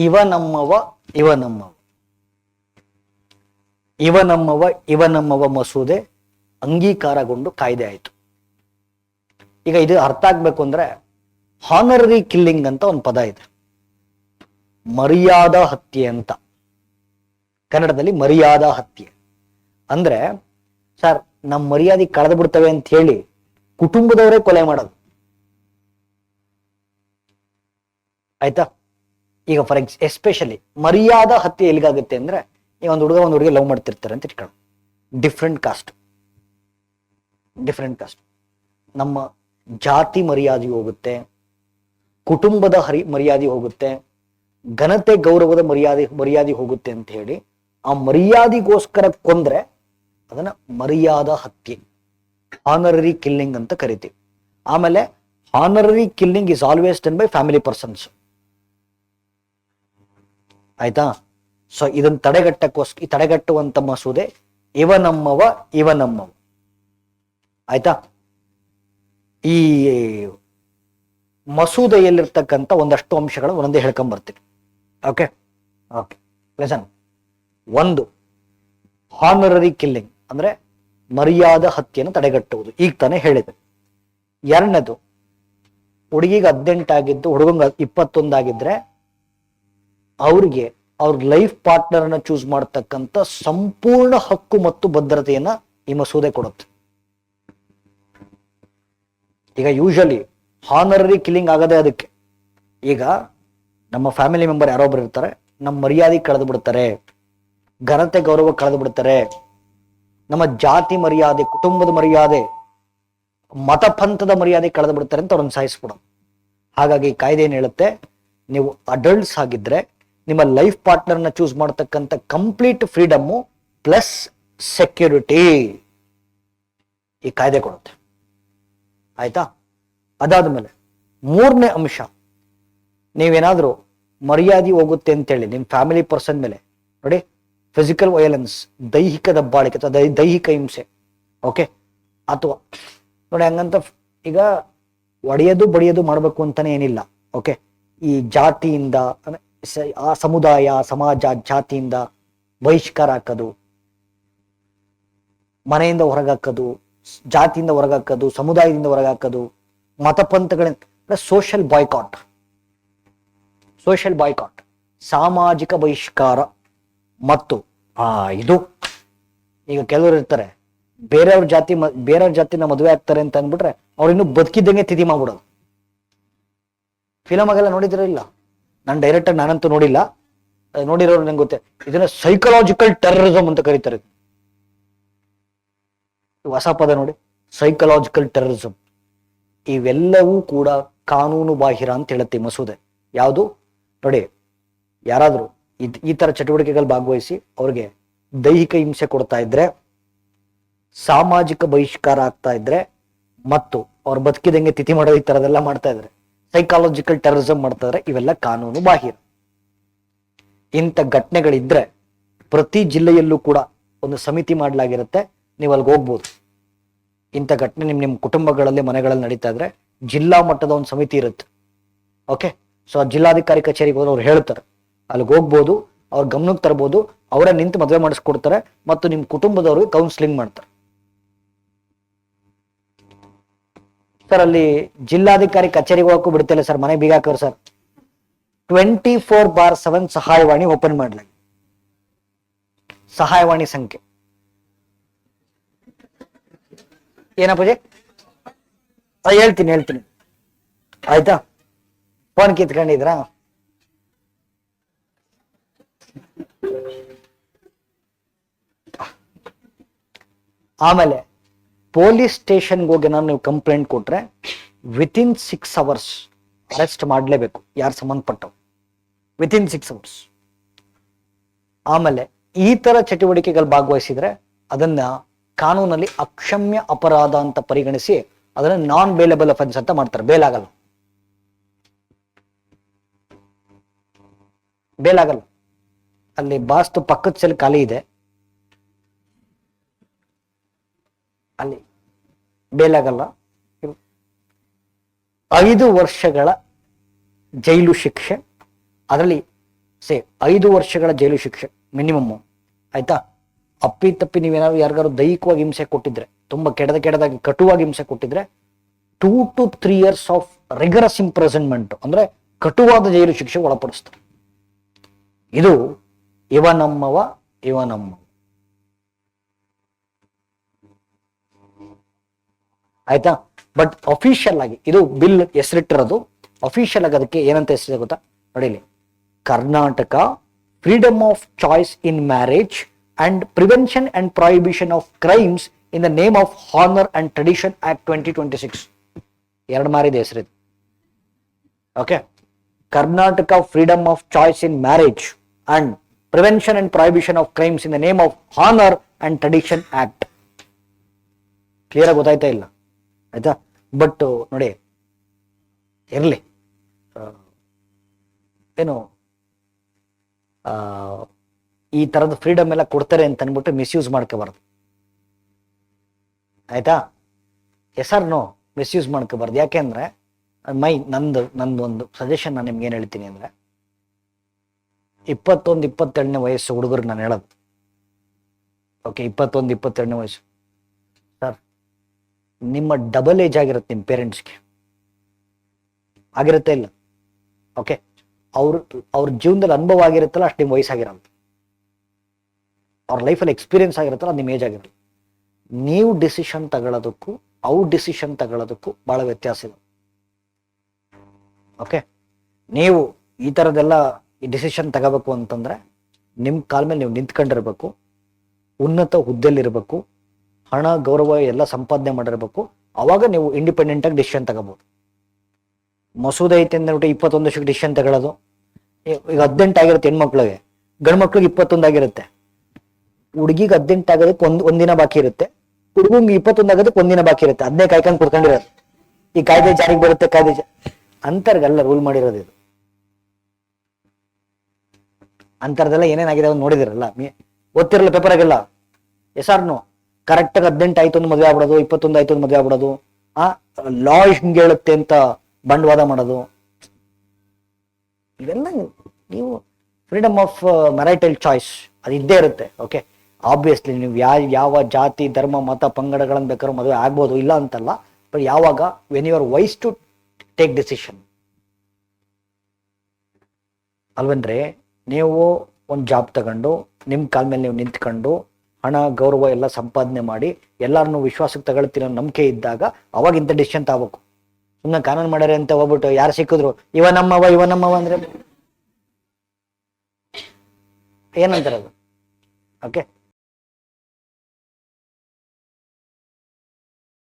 ಇವ ನಮ್ಮವ ಇವ ನಮ್ಮವ ಇವ ನಮ್ಮವ ಇವ ನಮ್ಮವ ಮಸೂದೆ ಅಂಗೀಕಾರಗೊಂಡು ಕಾಯ್ದೆ ಆಯಿತು. ಈಗ ಇದು ಅರ್ಥ ಆಗ್ಬೇಕು ಅಂದ್ರೆ ಹಾನರರಿ ಕಿಲ್ಲಿಂಗ್ ಅಂತ ಒಂದು ಪದ ಇದೆ, ಮರ್ಯಾದಾ ಹತ್ಯೆ ಅಂತ. ಕನ್ನಡದಲ್ಲಿ ಮರ್ಯಾದಾ ಹತ್ಯೆ ಅಂದ್ರೆ ಸರ್ ನಮ್ಮ ಮರ್ಯಾದೆ ಕಳೆದು ಬಿಡ್ತವೆ ಅಂತ ಹೇಳಿ ಕುಟುಂಬದವರೇ ಕೊಲೆ ಮಾಡೋದು. ಆಯ್ತಾ? ಈಗ ಫಾರ್ ಎಸ್ಪೆಷಲಿ ಮರ್ಯಾದಾ ಹತ್ಯೆ ಎಲ್ಲಿಗಾಗುತ್ತೆ ಅಂದ್ರೆ, ಈಗ ಒಂದು ಹುಡುಗ ಲವ್ ಮಾಡ್ತಿರ್ತಾರೆ ಅಂತ ಇಟ್ಕೊಳ್ಳೋಣ, ಡಿಫ್ರೆಂಟ್ ಕಾಸ್ಟ್, ನಮ್ಮ ಜಾತಿ ಮರ್ಯಾದೆ ಹೋಗುತ್ತೆ, ಕುಟುಂಬದ ಮರ್ಯಾದೆ ಹೋಗುತ್ತೆ, ಘನತೆ ಗೌರವದ ಮರ್ಯಾದೆ ಹೋಗುತ್ತೆ ಅಂತ ಹೇಳಿ ಆ ಮರ್ಯಾದೆಗೋಸ್ಕರ ಕೊಂದ್ರೆ ಅದನ್ನ ಮರ್ಯಾದಾ ಹತ್ಯೆ, ಹಾನರರಿ ಕಿಲ್ಲಿಂಗ್ ಅಂತ ಕರಿತೀವಿ. ಆಮೇಲೆ honorary killing is always done by family persons. ಆಯ್ತಾ? ಸೊ ಇದನ್ನ ತಡೆಗಟ್ಟುವಂತ ಮಸೂದೆ ಇವ ನಮ್ಮವ ಇವ ನಮ್ಮವ. ಆಯ್ತಾ? ಈ ಮಸೂದೆಯಲ್ಲಿರ್ತಕ್ಕಂಥ ಒಂದಷ್ಟು ಅಂಶಗಳು ಒಂದೊಂದೇ ಹೇಳ್ಕೊಂಡ್ ಬರ್ತೀನಿ. Okay okay listen. ಒಂದು, ಹಾನರರಿ ಕಿಲ್ಲಿಂಗ್ ಅಂದ್ರೆ ಮರ್ಯಾದಾ ಹತ್ಯೆಯನ್ನು ತಡೆಗಟ್ಟುವುದು, ಈಗ ತಾನೇ ಹೇಳಿದೆ. ಎರಡನೇದು, ಹುಡುಗಿಗೆ 18 ಆಗಿದ್ದು ಹುಡುಗಂಗ 21 ಆಗಿದ್ರೆ ಅವ್ರಿಗೆ ಅವ್ರ ಲೈಫ್ ಪಾರ್ಟ್ನರ್ನ ಚೂಸ್ ಮಾಡ್ತಕ್ಕಂಥ ಸಂಪೂರ್ಣ ಹಕ್ಕು ಮತ್ತು ಭದ್ರತೆಯನ್ನ ಈ ಮಸೂದೆ ಕೊಡುತ್ತೆ. ಈಗ ಯೂಶಲಿ ಹಾನರರಿ ಕಿಲ್ಲಿಂಗ್ ಆಗದೆ ಅದಕ್ಕೆ. ಈಗ ನಮ್ಮ ಫ್ಯಾಮಿಲಿ ಮೆಂಬರ್ ಯಾರೊಬ್ರು ಇರ್ತಾರೆ, ನಮ್ಮ ಮರ್ಯಾದೆ ಕಳೆದು ಬಿಡ್ತಾರೆ, ಘನತೆ ಗೌರವ ಕಳೆದು ಬಿಡ್ತಾರೆ, ನಮ್ಮ ಜಾತಿ ಮರ್ಯಾದೆ, ಕುಟುಂಬದ ಮರ್ಯಾದೆ, ಮತಪಂಥದ ಮರ್ಯಾದೆ ಕಳೆದು ಬಿಡ್ತಾರೆ ಅಂತ ಅವ್ರನ್ನ ಸಾಯಿಸ್ಬಿಡೋದು. ಹಾಗಾಗಿ ಕಾಯ್ದೆ ಏನ್ ಹೇಳುತ್ತೆ, ನೀವು ಅಡಲ್ಟ್ಸ್ ಆಗಿದ್ರೆ ನಿಮ್ಮ ಲೈಫ್ ಪಾರ್ಟ್ನರ್ನ ಚೂಸ್ ಮಾಡ್ತಕ್ಕಂಥ ಕಂಪ್ಲೀಟ್ ಫ್ರೀಡಮ್ಮು ಪ್ಲಸ್ ಸೆಕ್ಯೂರಿಟಿ ಈ ಕಾಯ್ದೆ ಕೊಡುತ್ತೆ. ಆಯ್ತಾ? ಅದಾದ್ಮೇಲೆ ಮೂರನೇ ಅಂಶ, ನೀವೇನಾದ್ರೂ ಮರ್ಯಾದೆ ಹೋಗುತ್ತೆ ಅಂತೇಳಿ ನಿಮ್ ಫ್ಯಾಮಿಲಿ ಪರ್ಸನ್ ಮೇಲೆ ನೋಡಿ, ಫಿಸಿಕಲ್ ವೈಲೆನ್ಸ್, ದೈಹಿಕ ದಬ್ಬಾಳಿಕೆ ಅಥವಾ ದೈಹಿಕ ಹಿಂಸೆ, ಓಕೆ, ಅಥವಾ ನೋಡಿ ಹಂಗಂತ ಈಗ ಒಡೆಯೋದು ಬಡಿಯೋದು ಮಾಡ್ಬೇಕು ಅಂತಾನೆ ಏನಿಲ್ಲ. ಓಕೆ, ಈ ಜಾತಿಯಿಂದ ಆ ಸಮುದಾಯ ಸಮಾಜ ಜಾತಿಯಿಂದ ಬಹಿಷ್ಕಾರ ಹಾಕೋದು, ಮನೆಯಿಂದ ಹೊರಗಾಕೋದು, ಜಾತಿಯಿಂದ ಹೊರಗಾಕೋದು, ಸಮುದಾಯದಿಂದ ಹೊರಗಾಕೋದು, ಮತಪಂಥಗಳಿಂದ ಸೋಷಿಯಲ್ ಬಾಯ್ಕಾಟ್, ಸಾಮಾಜಿಕ ಬಹಿಷ್ಕಾರ. ಮತ್ತು ಇದು ಈಗ ಕೆಲವರು ಇರ್ತಾರೆ, ಬೇರೆಯವ್ರ ಜಾತಿನ ಮದುವೆ ಆಗ್ತಾರೆ ಅಂತ ಅಂದ್ಬಿಟ್ರೆ ಅವ್ರು ಇನ್ನು ಬದುಕಿದ್ದಂಗೆ ತಿಥಿ ಮಾಡ್ಬಿಡೋದು. ಫಿಲಮ್ ಆಗೆಲ್ಲ ನೋಡಿದಿರೋ ಇಲ್ಲ? ನಾನು ಡೈರೆಕ್ಟ್ ಆಗಿ ನಾನಂತೂ ನೋಡಿಲ್ಲ, ನೋಡಿರೋರು ನಂಗೆ ಗೊತ್ತೆ. ಇದನ್ನ ಸೈಕಲಾಜಿಕಲ್ ಟೆರರಿಸಮ್ ಅಂತ ಕರೀತಾರೆ. ಹೊಸ ಪದ ನೋಡಿ, ಸೈಕಲಾಜಿಕಲ್ ಟೆರರಿಸಮ್. ಇವೆಲ್ಲವೂ ಕೂಡ ಕಾನೂನು ಬಾಹಿರ ಅಂತ ಹೇಳುತ್ತೆ ಮಸೂದೆ. ಯಾವುದು ನೋಡಿ, ಯಾರಾದ್ರೂ ಈ ತರ ಚಟುವಟಿಕೆಗಳು ಭಾಗವಹಿಸಿ ಅವ್ರಿಗೆ ದೈಹಿಕ ಹಿಂಸೆ ಕೊಡ್ತಾ ಇದ್ರೆ, ಸಾಮಾಜಿಕ ಬಹಿಷ್ಕಾರ ಆಗ್ತಾ ಇದ್ರೆ, ಮತ್ತು ಅವ್ರು ಬದುಕಿದಂಗೆ ತಿಥಿ ಮಾಡೋದು, ಈ ತರದೆಲ್ಲ ಮಾಡ್ತಾ ಇದ್ರೆ, ಸೈಕಾಲಜಿಕಲ್ ಟೆರರಿಸಮ್ ಮಾಡ್ತಾ ಇದ್ರೆ, ಇವೆಲ್ಲ ಕಾನೂನು ಬಾಹಿರ. ಇಂಥ ಘಟನೆಗಳಿದ್ರೆ ಪ್ರತಿ ಜಿಲ್ಲೆಯಲ್ಲೂ ಕೂಡ ಒಂದು ಸಮಿತಿ ಮಾಡಲಾಗಿರುತ್ತೆ, ನೀವು ಅಲ್ಲಿಗೆ ಹೋಗ್ಬೋದು. ಇಂಥ ಘಟನೆ ನಿಮ್ ಕುಟುಂಬಗಳಲ್ಲಿ ಮನೆಗಳಲ್ಲಿ ನಡೀತಾ ಇದ್ರೆ ಜಿಲ್ಲಾ ಮಟ್ಟದ ಒಂದು ಸಮಿತಿ ಇರುತ್ತೆ. ಓಕೆ, ಸೊ ಆ ಜಿಲ್ಲಾಧಿಕಾರಿ ಕಚೇರಿಗೆ ಹೋದ್ರೆ ಅವ್ರು ಹೇಳ್ತಾರೆ, ಅಲ್ಲಿಗೆ ಹೋಗ್ಬೋದು, ಅವ್ರ ಗಮನಕ್ಕೆ ತರ್ಬೋದು, ಅವರೇ ನಿಂತು ಮದುವೆ ಮಾಡಿಸ್ಕೊಡ್ತಾರೆ ಮತ್ತು ನಿಮ್ ಕುಟುಂಬದವ್ರಿಗೆ ಕೌನ್ಸಿಲಿಂಗ್ ಮಾಡ್ತಾರೆ. ಸರ್ ಅಲ್ಲಿ ಜಿಲ್ಲಾಧಿಕಾರಿ ಕಚೇರಿಗೆ ಹೋಗಕ್ಕೂ ಬಿಡ್ತಿಲ್ಲ ಸರ್, ಮನೆ ಬೀಗ ಹಾಕೋರು ಸರ್. 24/7 ಸಹಾಯವಾಣಿ ಓಪನ್ ಮಾಡ್ಲಾಗಿ, ಸಹಾಯವಾಣಿ ಸಂಖ್ಯೆ ಏನಪ್ಪ ಜೆ ಹೇಳ್ತೀನಿ ಆಯ್ತಾ? ಫೋನ್ ಕಿತ್ಕೊಂಡಿದ್ರಾ? ಆಮೇಲೆ ಪೊಲೀಸ್ ಸ್ಟೇಷನ್ಗೆ ಹೋಗಿ ನೀವು ಕಂಪ್ಲೇಂಟ್ ಕೊಟ್ರೆ ವಿತಿನ್ 6 hours ಅರೆಸ್ಟ್ ಮಾಡಲೇಬೇಕು ಯಾರು ಸಂಬಂಧಪಟ್ಟವು, ವಿತಿನ್ 6 hours. ಆಮೇಲೆ ಈ ತರ ಚಟುವಟಿಕೆಗಳು ಭಾಗವಹಿಸಿದ್ರೆ ಅದನ್ನ ಕಾನೂನಲ್ಲಿ ಅಕ್ಷಮ್ಯ ಅಪರಾಧ ಅಂತ ಪರಿಗಣಿಸಿ ಅದನ್ನ ನಾನ್ ಬೇಲೆಬಲ್ ಅಫೆನ್ಸ್ ಅಂತ ಮಾಡ್ತಾರೆ. ಬೇಲಾಗಲ್ಲ. ಅಲ್ಲಿ ಬಾಸ್ತು ಪಕ್ಕದ ಸೆಲ್ ಖಾಲಿ ಇದೆ, ಅಲ್ಲಿ ಬೇಲಾಗಲ್ಲ. 5 ವರ್ಷಗಳ ಜೈಲು ಶಿಕ್ಷೆ, ಅದರಲ್ಲಿ 5 ವರ್ಷಗಳ ಜೈಲು ಶಿಕ್ಷೆ ಮಿನಿಮಮ್. ಆಯ್ತಾ? ಅಪ್ಪಿತಪ್ಪಿ ನೀವೇನಾದ್ರು ಯಾರಿಗಾರು ದೈಹಿಕವಾಗಿ ಹಿಂಸೆ ಕೊಟ್ಟಿದ್ರೆ, ತುಂಬಾ ಕೆಡದಾಗಿ ಕಟುವಾಗಿ ಹಿಂಸೆ ಕೊಟ್ಟಿದ್ರೆ 2 to 3 years ಆಫ್ ರಿಗರಸ್ ಇಂಪ್ರೆಸನ್ಮೆಂಟ್, ಅಂದ್ರೆ ಕಟುವಾದ ಜೈಲು ಶಿಕ್ಷೆ ಒಳಪಡಿಸ್ತಾರೆ. ಇದು ಇವನಮ್ಮವ. ಆಯ್ತಾ? ಬಟ್ ಅಫಿಷಿಯಲ್ ಆಗಿ ಇದು ಬಿಲ್ ಹೆಸರಿಟ್ಟಿರೋದು. ಅಫಿಷಿಯಲ್ ಆಗಿ ಅದಕ್ಕೆ ಏನಂತ ಹೆಸರಿದೆ ಗೊತ್ತಾ? ನೋಡಿಲಿ, Karnataka freedom of choice in marriage and prevention and prohibition of crimes in the name of honour and tradition act 2026. 2 ಮಾರಿದೆ ಹೆಸರಿದೆ. Okay, Karnataka freedom of choice in marriage and prevention and prohibition of crimes in the name of honour and tradition act. Clear ಆಗಿ ಗೊತ್ತಾಯ್ತಾ ಇಲ್ಲ? ಆಯ್ತಾ? But ನೋಡಿ, ಇರಲಿ, ಏನು ಈ ತರದ ಫ್ರೀಡಮ್ ಎಲ್ಲ ಕೊಡ್ತಾರೆ ಅಂತ ಅನ್ಬಿಟ್ಟು ಮಿಸ್ಯೂಸ್ ಮಾಡ್ಕೋಬಾರ್ದು. ಆಯ್ತಾ? ನೋ ಮಿಸ್ಯೂಸ್ ಮಾಡ್ಕೋಬಾರ್ದು. ಯಾಕೆಂದ್ರೆ ನಂದು ಒಂದು ಸಜೆಷನ್ ನಾನು ನಿಮ್ಗೆ ಏನ್ ಹೇಳ್ತೀನಿ ಅಂದ್ರೆ, 21-22ನೇ ವಯಸ್ಸು ಹುಡುಗರು ನಾನು ಹೇಳೋದು. ಓಕೆ, 21-22ನೇ ವಯಸ್ಸು ಸರ್, ನಿಮ್ಮ ಡಬಲ್ ಏಜ್ ಆಗಿರುತ್ತೆ ನಿಮ್ಮ ಪೇರೆಂಟ್ಸ್ಗೆ, ಆಗಿರುತ್ತೆ ಇಲ್ಲ? ಓಕೆ, ಅವ್ರ ಜೀವನದಲ್ಲಿ ಅನುಭವ ಆಗಿರುತ್ತಲ್ಲ ಅಷ್ಟು ನಿಮ್ಮ ವಯಸ್ಸಾಗಿರಲ್ಲ. ಅವ್ರ ಲೈಫಲ್ಲಿ ಎಕ್ಸ್ಪೀರಿಯನ್ಸ್ ಆಗಿರುತ್ತಲ್ಲ ಅದು ನಿಮ್ಮ ಏಜ್ ಆಗಿರಲ್ಲ. ನೀವು ಡಿಸಿಷನ್ ತಗೊಳ್ಳೋದಕ್ಕೂ ಅವ್ರ ಡಿಸಿಷನ್ ತಗೊಳ್ಳೋದಕ್ಕೂ ಬಹಳ ವ್ಯತ್ಯಾಸ ಇದೆ. ಓಕೆ, ನೀವು ಈ ಥರದ್ದೆಲ್ಲ ಈ ಡಿಸಿಷನ್ ತಗೋಬೇಕು ಅಂತಂದ್ರೆ ನಿಮ್ಮ ಕಾಲ ಮೇಲೆ ನೀವು ನಿಂತ್ಕೊಂಡಿರ್ಬೇಕು, ಉನ್ನತ ಹುದ್ದೆಲಿರ್ಬೇಕು, ಹಣ ಗೌರವ ಎಲ್ಲ ಸಂಪಾದನೆ ಮಾಡಿರ್ಬೇಕು. ಅವಾಗ ನೀವು ಇಂಡಿಪೆಂಡೆಂಟ್ ಆಗಿ ಡಿಸಿಷನ್ ತಗೋಬಹುದು. ಮಸೂದೆ ಐತೆ ಅಂದ್ಬಿಟ್ಟು 21 ವರ್ಷಕ್ಕೆ ಡಿಸಿಷನ್ ತಗೊಳ್ಳೋದು. ಈಗ 18 ಆಗಿರುತ್ತೆ ಹೆಣ್ಮಕ್ಳಿಗೆ, ಗಂಡು ಮಕ್ಳಿಗೆ 21 ಆಗಿರುತ್ತೆ. ಹುಡುಗಿಗೆ 18 ಆಗೋದಕ್ಕೆ ಒಂದಿನ ಬಾಕಿ ಇರುತ್ತೆ, ಹುಡುಗಂಗೆ 21 ಆಗೋದಕ್ಕೆ ಒಂದಿನ ಬಾಕಿ ಇರುತ್ತೆ. ಅದನ್ನೇ ಕಾಯ್ಕೊಂಡು ಕುತ್ಕೊಂಡಿರೋದು. ಈ ಕಾಯ್ದೆ ಜಾರಿಗೆ ಬರುತ್ತೆ, ಅಂತರ್ಗೆಲ್ಲ ರೂಲ್ ಮಾಡಿರೋದು ಇದು. ಅಂತರದೆಲ್ಲ ಏನೇನಾಗಿದೆ ನೋಡಿದಿರಲ್ಲ, ಓದ್ತಿರಲ್ಲ ಪೇಪರಾಗೆಲ್ಲ. ನೋ ಕರೆಕ್ಟಾಗಿ 18 ಆಯ್ತು ಒಂದು ಮದುವೆ ಆಗ್ಬಿಡೋದು, 21 ಆಯ್ತು ಒಂದು ಮದುವೆ ಆಗ್ಬಿಡೋದು. ಲಾ ಹಿಂಗೆ ಹೇಳುತ್ತೆ ಅಂತ ಬಂಡವಾದ ಮಾಡೋದು. ಇವೆಲ್ಲ ನೀವು ಫ್ರೀಡಮ್ ಆಫ್ ಮ್ಯಾರಿಟಲ್ ಚಾಯ್ಸ್ ಅದು ಇದ್ದೇ ಇರುತ್ತೆ. ಓಕೆ, ಆಬ್ವಿಯಸ್ಲಿ ನೀವು ಯಾವ ಜಾತಿ ಧರ್ಮ ಮತ ಪಂಗಡಗಳನ್ನು ಬೇಕಾದ್ರೂ ಮದುವೆ ಆಗ್ಬೋದು, ಇಲ್ಲ ಅಂತಲ್ಲ. ಬಟ್ ಯಾವಾಗ when you are wise to take decision ಅಲ್ವೇನ್ರಿ? ನೀವು ಒಂದು ಜಾಬ್ ತಗೊಂಡು ನಿಮ್ಮ ಕಾಲ ಮೇಲೆ ನೀವು ನಿಂತ್ಕೊಂಡು ಹಣ ಗೌರವ ಎಲ್ಲ ಸಂಪಾದನೆ ಮಾಡಿ ಎಲ್ಲರನ್ನೂ ವಿಶ್ವಾಸಕ್ಕೆ ತಗೊಳ್ತಿರೋ ನಂಬಿಕೆ ಇದ್ದಾಗ ಅವಾಗ ಇಂಥ ಡಿಸಿಷನ್ ತಗೋಬೇಕು. ಸುಮ್ಮನೆ ಕಾನೂನು ಮಾಡ್ಯಾರೆ ಅಂತ ಹೋಗ್ಬಿಟ್ಟು ಯಾರು ಸಿಕ್ಕಿದ್ರು ಇವನಮ್ಮವ ಅಂದ್ರೆ ಏನಂತಾರೆ ಅದು? ಓಕೆ,